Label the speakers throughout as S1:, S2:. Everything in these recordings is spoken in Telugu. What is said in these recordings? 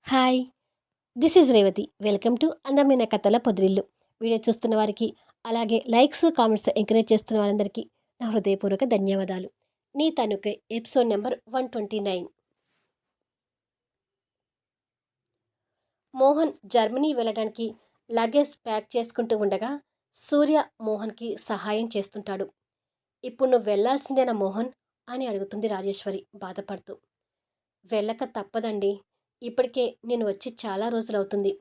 S1: Hi! This is Revathi. Welcome to అందమైన కథల పొదిరిల్లు. వీడియో చూస్తున్న వారికి, అలాగే లైక్స్, కామెంట్స్ ఎంకరేజ్ చేస్తున్న వారందరికీ నా హృదయపూర్వక ధన్యవాదాలు. నీ తనుకై ఎపిసోడ్ నెంబర్ 129. మోహన్ జర్మనీ వెళ్ళడానికి లగేజ్ ప్యాక్ చేసుకుంటూ ఉండగా సూర్య మోహన్కి సహాయం చేస్తుంటాడు. ఇప్పుడు నువ్వు వెళ్ళాల్సిందేనా మోహన్ అని అడుగుతుంది రాజేశ్వరి బాధపడుతూ. వెళ్ళక తప్పదండి. ఇప్పటికే నేను వచ్చి చాలా రోజులవుతుంది.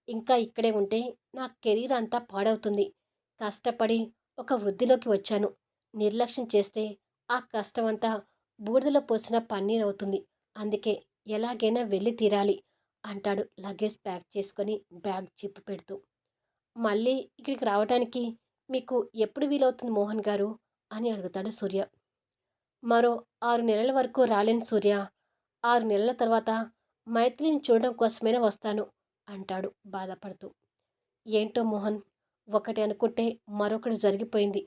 S1: ఇంకా ఇక్కడే ఉంటే నా కెరీర్ అంతా పాడవుతుంది. కష్టపడి ఒక వృద్ధిలోకి వచ్చాను. నిర్లక్ష్యం చేస్తే ఆ కష్టమంతా బూడిదలో పోసిన పన్నీర్ అవుతుంది. అందుకే ఎలాగైనా వెళ్ళి తీరాలి అంటాడు లగేజ్ ప్యాక్ చేసుకొని బ్యాగ్ చిప్పు పెడుతూ. మళ్ళీ ఇక్కడికి రావడానికి మీకు ఎప్పుడు వీలవుతుంది మోహన్ గారు అని అడుగుతాడు సూర్య. మరో 6 నెలల వరకు రాలేను సూర్య. 6 నెలల తర్వాత మైథిలిని చూడడం కోసమైనా వస్తాను అంటాడు బాధపడుతూ. ఏంటో మోహన్, ఒకటి అనుకుంటే మరొకటి జరిగిపోయింది.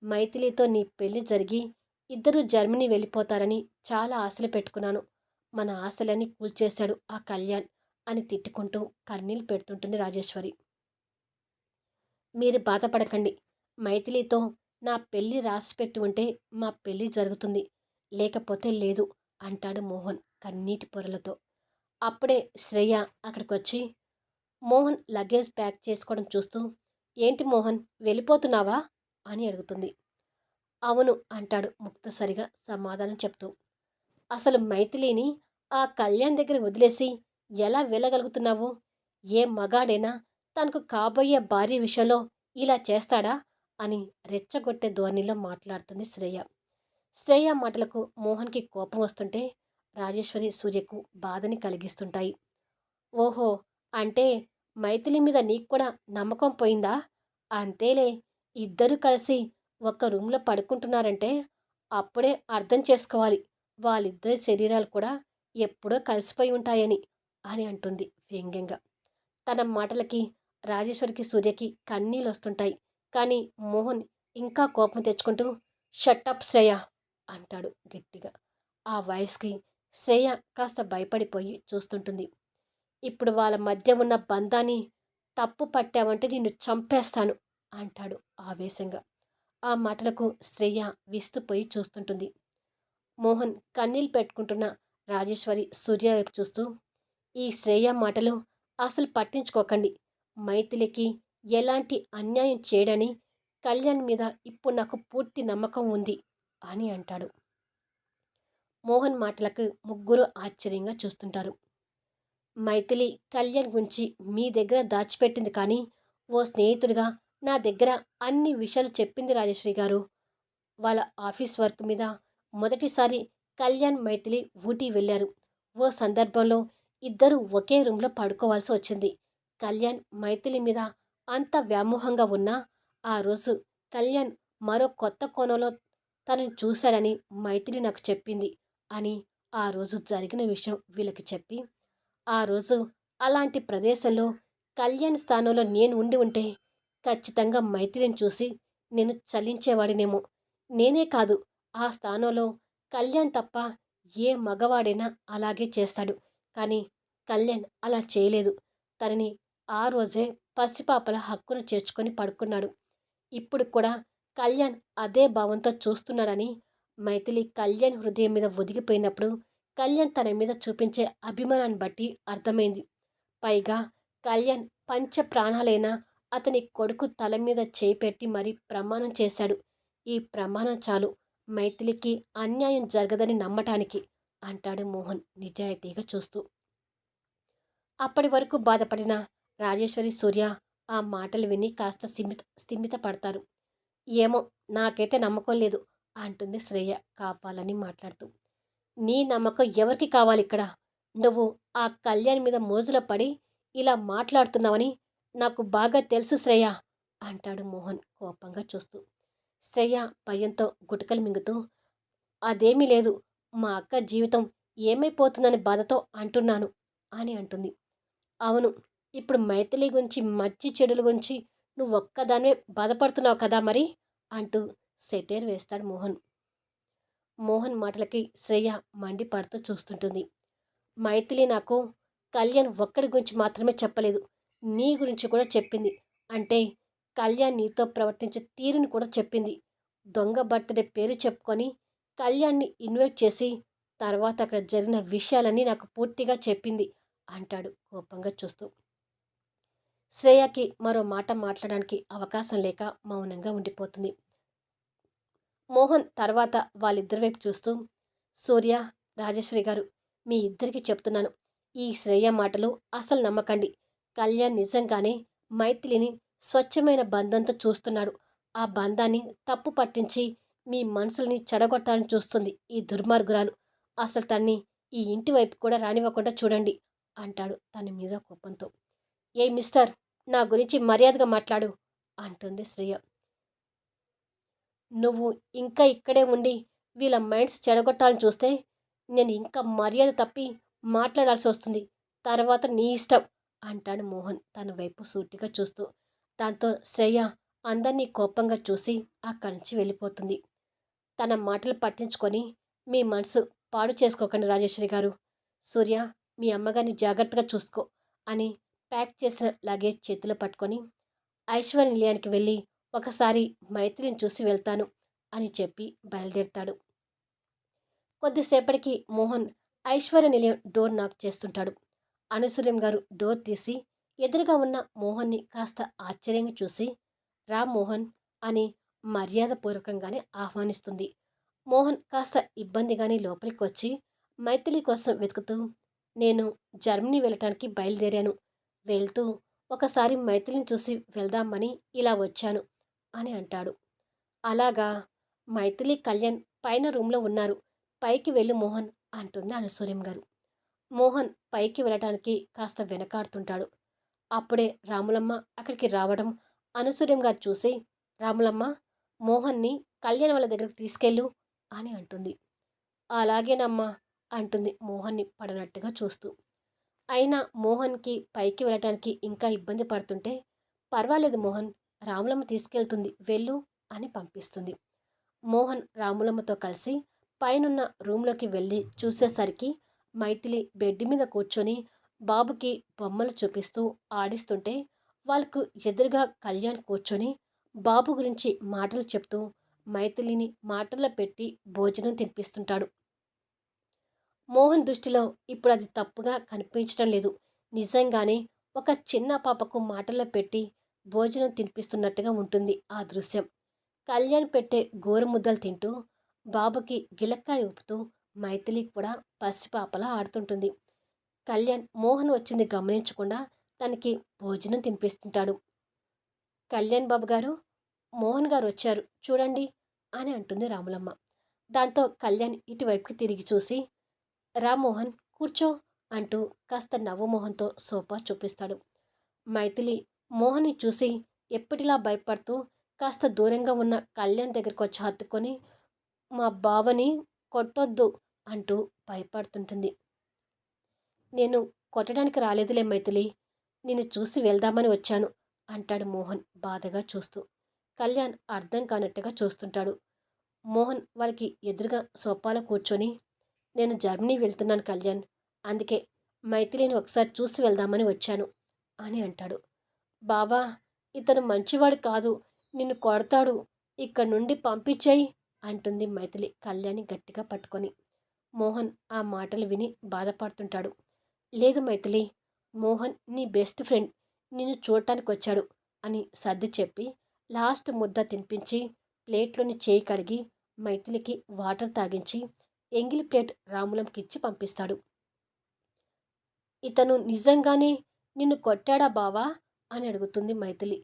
S1: మైథిలితో నీ పెళ్లి జరిగి ఇద్దరూ జర్మనీ వెళ్ళిపోతారని చాలా ఆశలు పెట్టుకున్నాను. మన ఆశలన్నీ కూల్చేశాడు ఆ కళ్యాణ్ అని తిట్టుకుంటూ కన్నీళ్ళు పెడుతుంటుంది రాజేశ్వరి. మీరు బాధపడకండి. మైథిలితో నా పెళ్లి రాసిపెట్టి ఉంటే మా పెళ్లి జరుగుతుంది. లేకపోతే లేదు అంటాడు మోహన్ కన్నీటి పొరలతో. అప్పుడే శ్రేయ అక్కడికొచ్చి మోహన్ లగేజ్ ప్యాక్ చేసుకోవడం చూస్తూ, ఏంటి మోహన్, వెళ్ళిపోతున్నావా అని అడుగుతుంది. అవును అంటాడు ముక్తసరిగా సమాధానం చెప్తూ. అసలు మైథిలిని ఆ కళ్యాణ్ దగ్గర వదిలేసి ఎలా వెళ్ళగలుగుతున్నావు? ఏ మగాడైనా తనకు కాబోయే భార్య విషయంలో ఇలా చేస్తాడా అని రెచ్చగొట్టే ధోరణిలో మాట్లాడుతుంది శ్రేయ. శ్రేయ మాటలకు మోహన్కి కోపం వస్తుంటే రాజేశ్వరి సూర్యకు బాధని కలిగిస్తుంటాయి. ఓహో! అంటే మైథిలి మీద నీకు కూడా నమ్మకం పోయిందా? అంతేలే. ఇద్దరూ కలిసి ఒక్క రూమ్‌లో పడుకుంటున్నారంటే అప్పుడే అర్థం చేసుకోవాలి. వాళ్ళిద్దరి శరీరాలు కూడా ఎప్పుడో కలిసిపోయి ఉంటాయని అని అంటుంది వ్యంగ్యంగా. తన మాటలకి రాజేశ్వరికి, సూర్యకి కన్నీళ్ళొస్తుంటాయి. కానీ మోహన్ ఇంకా కోపం తెచ్చుకుంటూ షటప్ శ్రేయ అంటాడు గట్టిగా. ఆ వాయిస్‌కి శ్రేయ కాస్త భయపడిపోయి చూస్తుంటుంది. ఇప్పుడు వాళ్ళ మధ్య ఉన్న బంధాన్ని తప్పు పట్టావంటే నిన్ను చంపేస్తాను అంటాడు ఆవేశంగా. ఆ మాటలకు శ్రేయ విస్తుపోయి చూస్తుంటుంది. మోహన్ కన్నీళ్ళు పెట్టుకుంటున్న రాజేశ్వరి సూర్య వైపు చూస్తూ, ఈ శ్రేయ మాటలు అసలు పట్టించుకోకండి. మైథిలికి ఎలాంటి అన్యాయం చేయడని కళ్యాణ్ మీద ఇప్పుడు నాకు పూర్తి నమ్మకం ఉంది అని అంటాడు. మోహన్ మాటలకు ముగ్గురు ఆశ్చర్యంగా చూస్తుంటారు. మైథిలి కళ్యాణ్ గురించి మీ దగ్గర దాచిపెట్టింది కానీ ఓ స్నేహితుడిగా నా దగ్గర అన్ని విషయాలు చెప్పింది రాజశ్రీ గారు. వాళ్ళ ఆఫీస్ వర్క్ మీద మొదటిసారి కళ్యాణ్ మైథిలి ఊటీ వెళ్ళారు. ఓ సందర్భంలో ఇద్దరు ఒకే రూమ్లో పడుకోవాల్సి వచ్చింది. కళ్యాణ్ మైథిలి మీద అంత వ్యామోహంగా ఉన్నా ఆ రోజు కళ్యాణ్ మరో కొత్త కోణంలో తనని చూశాడని మైథిలి నాకు చెప్పింది అని ఆ రోజు జరిగిన విషయం వీళ్ళకి చెప్పి, ఆ రోజు అలాంటి ప్రదేశంలో కళ్యాణ్ స్థానంలో నేను ఉండి ఉంటే ఖచ్చితంగా మైథిలిని చూసి నేను చలించేవాడినేమో. నేనే కాదు, ఆ స్థానంలో కళ్యాణ్ తప్ప ఏ మగవాడైనా అలాగే చేస్తాడు. కానీ కళ్యాణ్ అలా చేయలేదు. తనని ఆ రోజే పసిపాపల హక్కును చేర్చుకొని పడుకున్నాడు. ఇప్పుడు కూడా కళ్యాణ్ అదే భావంతో చూస్తున్నాడని మైథిలి కళ్యాణ్ హృదయం మీద ఒదిగిపోయినప్పుడు కళ్యాణ్ తన మీద చూపించే అభిమానాన్ని బట్టి అర్థమైంది. పైగా కళ్యాణ్ పంచ ప్రాణాలైనా అతని కొడుకు తల మీద చేయి పెట్టి మరీ ప్రమాణం చేశాడు. ఈ ప్రమాణం చాలు మైథిలికి అన్యాయం జరగదని నమ్మటానికి అంటాడు మోహన్ నిజాయితీగా చూస్తూ. అప్పటి వరకు బాధపడిన రాజేశ్వరి, సూర్య ఆ మాటలు విని కాస్త స్థిమిత పడతారు. ఏమో, నాకైతే నమ్మకం లేదు అంటుంది శ్రేయ కావాలని మాట్లాడుతూ. నీ నమ్మకం ఎవరికి కావాలిక్కడ? నువ్వు ఆ కళ్యాణ్ మీద మోజులో పడి ఇలా మాట్లాడుతున్నావని నాకు బాగా తెలుసు శ్రేయ అంటాడు మోహన్ కోపంగా చూస్తూ. శ్రేయ భయంతో గుటకలు మింగుతూ, అదేమీ లేదు, మా అక్క జీవితం ఏమైపోతుందని బాధతో అంటున్నాను అని అంటుంది. అవును, ఇప్పుడు మైథిలి గురించి, మంచి చెడుల గురించి నువ్వొక్కదానివే బాధపడుతున్నావు కదా మరి అంటూ సెటైర్ వేస్తాడు మోహన్. మోహన్ మాటలకి శ్రేయ మండిపడుతూ చూస్తుంటుంది. మైథిలి నాకు కళ్యాణ్ ఒక్కడి గురించి మాత్రమే చెప్పలేదు. నీ గురించి కూడా చెప్పింది. అంటే కళ్యాణ్ నీతో ప్రవర్తించే తీరుని కూడా చెప్పింది. దొంగ బర్త్‌డే పేరు చెప్పుకొని కళ్యాణ్‌ని ఇన్వైట్ చేసి తర్వాత అక్కడ జరిగిన విషయాలన్నీ నాకు పూర్తిగా చెప్పింది అంటాడు కోపంగా చూస్తూ. శ్రేయకి మరో మాట మాట్లాడడానికి అవకాశం లేక మౌనంగా ఉండిపోతుంది. మోహన్ తర్వాత వాళ్ళిద్దరి వైపు చూస్తూ, సూర్య, రాజేశ్వరి గారు, మీ ఇద్దరికీ చెప్తున్నాను. ఈ శ్రేయ మాటలు అసలు నమ్మకండి. కళ్యాణ్ నిజంగానే మైథిలిని స్వచ్ఛమైన బంధంతో చూస్తున్నాడు. ఆ బంధాన్ని తప్పు పట్టించి మీ మనసుల్ని చెడగొట్టాలని చూస్తుంది ఈ దుర్మార్గురాలు. అసలు తన్ని ఈ ఇంటి వైపు కూడా రానివ్వకుండా చూడండి అంటాడు తన మీద కోపంతో. ఏ మిస్టర్, నా గురించి మర్యాదగా మాట్లాడు అంటుంది శ్రేయ. నువ్వు ఇంకా ఇక్కడే ఉండి వీళ్ళ మైండ్స్ చెడగొట్టాలని చూస్తే నేను ఇంకా మర్యాద తప్పి మాట్లాడాల్సి వస్తుంది. తర్వాత నీ ఇష్టం అంటాడు మోహన్ తన వైపు సూటిగా చూస్తూ. దాంతో శ్రేయ అందరినీ కోపంగా చూసి అక్కడి నుంచి వెళ్ళిపోతుంది. తన మాటలు పట్టించుకొని మీ మనసు పాడు చేసుకోకండి రాజేశ్వరి గారు. సూర్య, మీ అమ్మగారిని జాగ్రత్తగా చూసుకో అని ప్యాక్ చేసిన లగేజ్ చేతిలో పట్టుకొని ఐశ్వర్య నిలయానికి వెళ్ళి ఒకసారి మైత్రిని చూసి వెళ్తాను అని చెప్పి బయలుదేరుతాడు. కొద్దిసేపటికి మోహన్ ఐశ్వర్య నిలయం డోర్ నాక్ చేస్తుంటాడు. అనసూయం గారు డోర్ తీసి ఎదురుగా ఉన్న మోహన్ని కాస్త ఆశ్చర్యంగా చూసి, రా మోహన్ అని మర్యాదపూర్వకంగానే ఆహ్వానిస్తుంది. మోహన్ కాస్త ఇబ్బందిగానే లోపలికి వచ్చి మైథిలి కోసం వెతుకుతూ, నేను జర్మనీ వెళ్ళటానికి బయలుదేరాను. వెళ్తూ ఒకసారి మైథిలిని చూసి వెళ్దామని ఇలా వచ్చాను అని అంటాడు. అలాగా, మైథిలి కళ్యాణ్ పైన రూమ్లో ఉన్నారు. పైకి వెళ్ళు మోహన్ అంటుంది అనసూయం గారు. మోహన్ పైకి వెళ్ళటానికి కాస్త వెనకాడుతుంటాడు. అప్పుడే రాములమ్మ అక్కడికి రావడం అనసూయం గారు చూసి, రాములమ్మ, మోహన్ని కళ్యాణ్ వాళ్ళ దగ్గరికి తీసుకెళ్ళు అని అంటుంది. అలాగేనమ్మా అంటుంది మోహన్ని పడనట్టుగా చూస్తూ. అయినా మోహన్కి పైకి వెళ్ళటానికి ఇంకా ఇబ్బంది పడుతుంటే, పర్వాలేదు మోహన్, రాములమ్మ తీసుకెళ్తుంది వెళ్ళు అని పంపిస్తుంది. మోహన్ రాములమ్మతో కలిసి పైనున్న రూమ్లోకి వెళ్ళి చూసేసరికి మైథిలి బెడ్ మీద కూర్చొని బాబుకి బొమ్మలు చూపిస్తూ ఆడిస్తుంటే, వాళ్ళకు ఎదురుగా కళ్యాణ్ కూర్చొని బాబు గురించి మాటలు చెప్తూ మైథిలిని మాటల్లో పెట్టి భోజనం తినిపిస్తుంటాడు. మోహన్ దృష్టిలో ఇప్పుడు అది తప్పుగా కనిపించడం లేదు. నిజంగానే ఒక చిన్న పాపకు మాటల్లో పెట్టి భోజనం తినిపిస్తున్నట్టుగా ఉంటుంది ఆ దృశ్యం. కళ్యాణ్ పెట్టే గోరుముద్దలు తింటూ బాబుకి గిలక్కాయ ఊపుతూ మైథిలి కూడా పసిపాపలా ఆడుతుంటుంది. కళ్యాణ్ మోహన్ వచ్చింది గమనించకుండా తనకి భోజనం తినిపిస్తుంటాడు. కళ్యాణ్ బాబు గారు, మోహన్ గారు వచ్చారు చూడండి అని అంటుంది రాములమ్మ. దాంతో కళ్యాణ్ ఇటువైపుకి తిరిగి చూసి, రా మోహన్ కూర్చో అంటూ కాస్త నవ్వు మొహంతో సోఫా చూపిస్తాడు. మైథిలి మోహన్ని చూసి ఎప్పటిలా భయపడుతూ కాస్త దూరంగా ఉన్న కళ్యాణ్ దగ్గరకు వచ్చి హత్తుకొని, మా బావని కొట్టొద్దు అంటూ భయపడుతుంటుంది. నేను కొట్టడానికి రాలేదులే మైథిలి, నిన్ను చూసి వెళ్దామని వచ్చాను అంటాడు మోహన్ బాధగా చూస్తూ. కళ్యాణ్ అర్థం కానట్టుగా చూస్తుంటాడు. మోహన్ వాళ్ళకి ఎదురుగా సోఫాలో కూర్చొని, నేను జర్మనీ వెళ్తున్నాను కళ్యాణ్, అందుకే మైథిలిని ఒకసారి చూసి వెళ్దామని వచ్చాను అని అంటాడు. బావా, ఇతను మంచివాడు కాదు, నిన్ను కొడతాడు, ఇక్కడి నుండి పంపించేయి అంటుంది మైథిలి కళ్యాణ్ని గట్టిగా పట్టుకొని. మోహన్ ఆ మాటలు విని బాధపడుతుంటాడు. లేదు మైథిలి, మోహన్ నీ బెస్ట్ ఫ్రెండ్, నిన్ను చూడటానికి వచ్చాడు అని సర్ది చెప్పి లాస్ట్ ముద్ద తినిపించి ప్లేట్లోని చేయి కడిగి మైథిలికి వాటర్ తాగించి ఎంగిలి ప్లేట్ రాములంకి ఇచ్చి పంపిస్తాడు. ఇతను నిజంగానే నిన్ను కొట్టాడా బావా అని అడుగుతుంది మైథిలి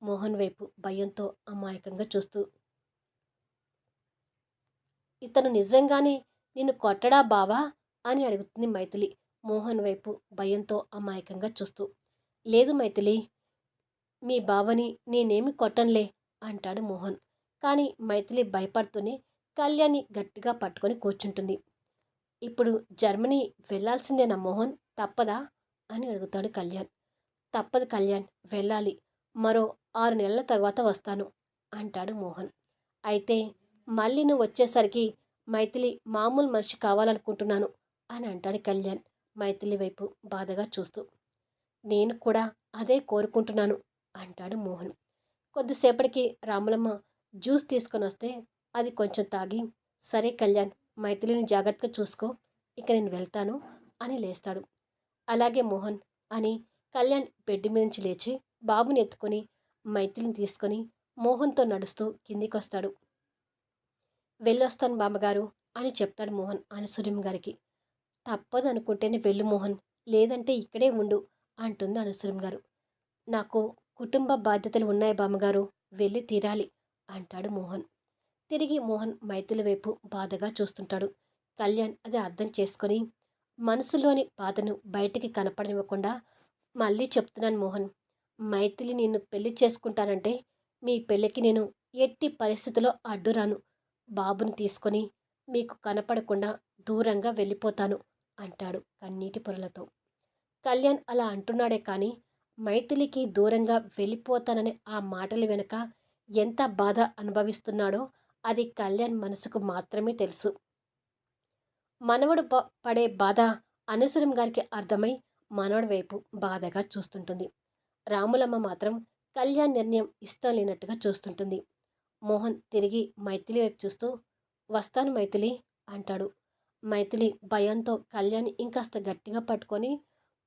S1: మోహన్ వైపు భయంతో అమాయకంగా చూస్తూ. ఇతను నిజంగానే నిన్ను కొట్టడా బావా అని అడుగుతుంది మైథిలి మోహన్ వైపు భయంతో అమాయకంగా చూస్తూ. లేదు మైథిలి, మీ బావని నేనేమి కొట్టనులే అంటాడు మోహన్. కానీ మైథిలి భయపడుతూనే కళ్యాణ్ని గట్టిగా పట్టుకొని కూర్చుంటుంది. ఇప్పుడు జర్మనీ వెళ్ళాల్సిందేనా మోహన్, తప్పదా అని అడుగుతాడు కళ్యాణ్. తప్పదు కళ్యాణ్, వెళ్ళాలి, మరో 6 నెలల తర్వాత వస్తాను అంటాడు మోహన్. అయితే మళ్ళీ నువ్వు వచ్చేసరికి మైథిలి మామూలు మనిషి కావాలనుకుంటున్నాను అని అంటాడు కళ్యాణ్ మైథిలి వైపు బాధగా చూస్తూ. నేను కూడా అదే కోరుకుంటున్నాను అంటాడు మోహన్. కొద్దిసేపటికి రాములమ్మ జ్యూస్ తీసుకొనొస్తే అది కొంచెం తాగి, సరే కళ్యాణ్, మైథిలిని జాగ్రత్తగా చూసుకో, ఇక నేను వెళ్తాను అని లేస్తాడు. అలాగే మోహన్ అని కళ్యాణ్ బెడ్ మీద నుంచి లేచి బాబుని ఎత్తుకొని మైథిలిని తీసుకొని మోహన్తో నడుస్తూ కిందికొస్తాడు. వెళ్ళొస్తాను బామ్మగారు అని చెప్తాడు మోహన్ అనసూయం గారికి. తప్పదు అనుకుంటేనే వెళ్ళు మోహన్, లేదంటే ఇక్కడే ఉండు అంటుంది అనసూయం గారు. నాకు కుటుంబ బాధ్యతలు ఉన్నాయి బామ్మగారు, వెళ్ళి తీరాలి అంటాడు మోహన్. తిరిగి మోహన్ మైథిలి వైపు బాధగా చూస్తుంటాడు. కళ్యాణ్ అది అర్థం చేసుకొని మనసులోని బాధను బయటికి కనపడనివ్వకుండా, మళ్ళీ చెప్తున్నాను మోహన్, మైథిలి నిన్ను పెళ్లి చేసుకుంటానంటే మీ పెళ్ళికి నేను ఎట్టి పరిస్థితిలో అడ్డురాను. బాబుని తీసుకొని మీకు కనపడకుండా దూరంగా వెళ్ళిపోతాను అంటాడు కన్నీటి పొరలతో. కళ్యాణ్ అలా అంటున్నాడే కానీ మైథిలికి దూరంగా వెళ్ళిపోతాననే ఆ మాటల వెనుక ఎంత బాధ అనుభవిస్తున్నాడో అది కళ్యాణ్ మనసుకు మాత్రమే తెలుసు. మనవడు పడే బాధ అనసూయం గారికి అర్థమై మనవడి వైపు బాధగా చూస్తుంటుంది. రాములమ్మ మాత్రం కళ్యాణ్ నిర్ణయం ఇష్టం లేనట్టుగా చూస్తుంటుంది. మోహన్ తిరిగి మైథిలి వైపు చూస్తూ, వస్తాను మైథిలి అంటాడు. మైథిలి భయంతో కళ్యాణ్ ఇంకాస్త గట్టిగా పట్టుకొని,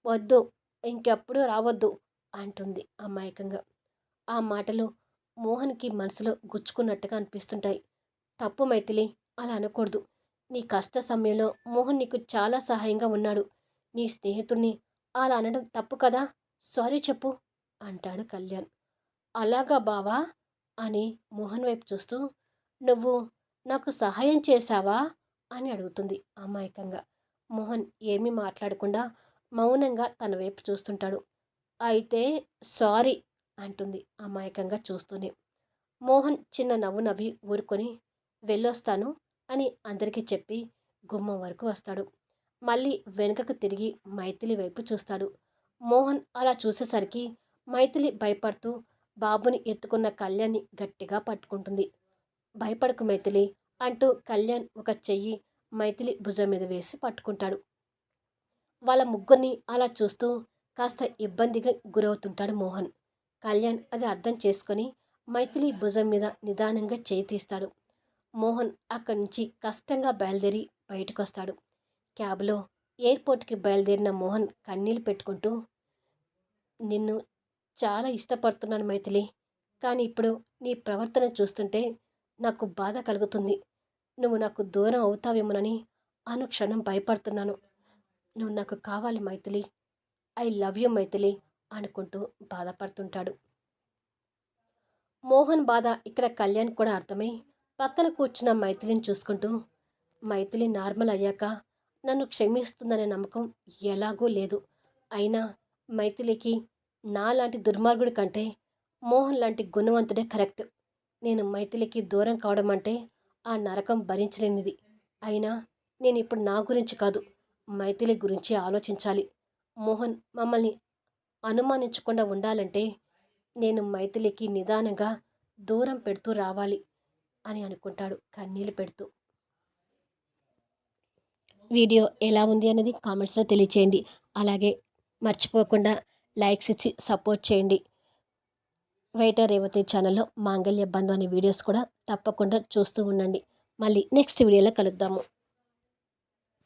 S1: వద్దు, ఇంకెప్పుడు రావద్దు అంటుంది అమాయకంగా. ఆ మాటలు మోహన్కి మనసులో గుచ్చుకున్నట్టుగా అనిపిస్తుంటాయి. తప్పు మైథిలి, అలా అనకూడదు. నీ కష్ట సమయంలో మోహన్ నీకు చాలా సహాయంగా ఉన్నాడు. నీ స్నేహితుడిని అలా అనడం తప్పు కదా, సారీ చెప్పు అంటాడు కళ్యాణ్. అలాగా బావా అని మోహన్ వైపు చూస్తూ, నువ్వు నాకు సహాయం చేశావా అని అడుగుతుంది అమాయకంగా. మోహన్ ఏమీ మాట్లాడకుండా మౌనంగా తన వైపు చూస్తుంటాడు. అయితే సారీ అంటుంది అమాయకంగా చూస్తూనే. మోహన్ చిన్న నవ్వు నవ్వి ఊరుకొని వెళ్ళొస్తాను అని అందరికీ చెప్పి గుమ్మం వరకు వస్తాడు. మళ్ళీ వెనుకకు తిరిగి మైథిలి వైపు చూస్తాడు. మోహన్ అలా చూసేసరికి మైథిలి భయపడుతూ బాబుని ఎత్తుకున్న కళ్యాణ్ని గట్టిగా పట్టుకుంటుంది. భయపడకు మైథిలి అంటూ కళ్యాణ్ ఒక చెయ్యి మైథిలి భుజం మీద వేసి పట్టుకుంటాడు. వాళ్ళ ముగ్గురిని అలా చూస్తూ కాస్త ఇబ్బందిగా గురవుతుంటాడు మోహన్. కళ్యాణ్ అది అర్థం చేసుకొని మైథిలి భుజం మీద నిదానంగా చేయి తీస్తాడు. మోహన్ అక్కడి నుంచి కష్టంగా బయలుదేరి బయటకొస్తాడు. క్యాబ్లో ఎయిర్పోర్ట్కి బయలుదేరిన మోహన్ కన్నీళ్ళు పెట్టుకుంటూ, నిన్ను చాలా ఇష్టపడుతున్నాను మైథిలి, కానీ ఇప్పుడు నీ ప్రవర్తన చూస్తుంటే నాకు బాధ కలుగుతుంది. నువ్వు నాకు దూరం అవుతావేమోనని అనుక్షణం భయపడుతున్నాను. నువ్వు నాకు కావాలి Maithili, I love you Maithili అనుకుంటూ బాధపడుతుంటాడు. మోహన్ బాధ ఇక్కడ కళ్యాణ్ కూడా అర్థమై పక్కన కూర్చున్న మైథిలిని చూసుకుంటూ, మైథిలి నార్మల్ అయ్యాక నన్ను క్షమిస్తుందనే నమ్మకం ఎలాగూ లేదు. అయినా మైథిలికి నాలాంటి దుర్మార్గుడి కంటే మోహన్ లాంటి గుణవంతుడే కరెక్ట్. నేను మైథిలికి దూరం కావడం అంటే ఆ నరకం భరించలేనిది. అయినా నేను ఇప్పుడు నా గురించి కాదు, మైథిలి గురించి ఆలోచించాలి. మోహన్ మమ్మల్ని అనుమానించకుండా ఉండాలంటే నేను మైథిలికి నిదానంగా దూరం పెడుతూ రావాలి అని అనుకుంటాడు కన్నీళ్లు పెడుతూ. వీడియో ఎలా ఉంది అనేది కామెంట్స్లో తెలియచేయండి. అలాగే మర్చిపోకుండా లైక్స్ ఇచ్చి సపోర్ట్ చేయండి. వైట రేవతి ఛానల్లో మాంగళ్య బంధు అనే వీడియోస్ కూడా తప్పకుండా చూస్తూ ఉండండి. మళ్ళీ నెక్స్ట్ వీడియోలో కలుద్దాము.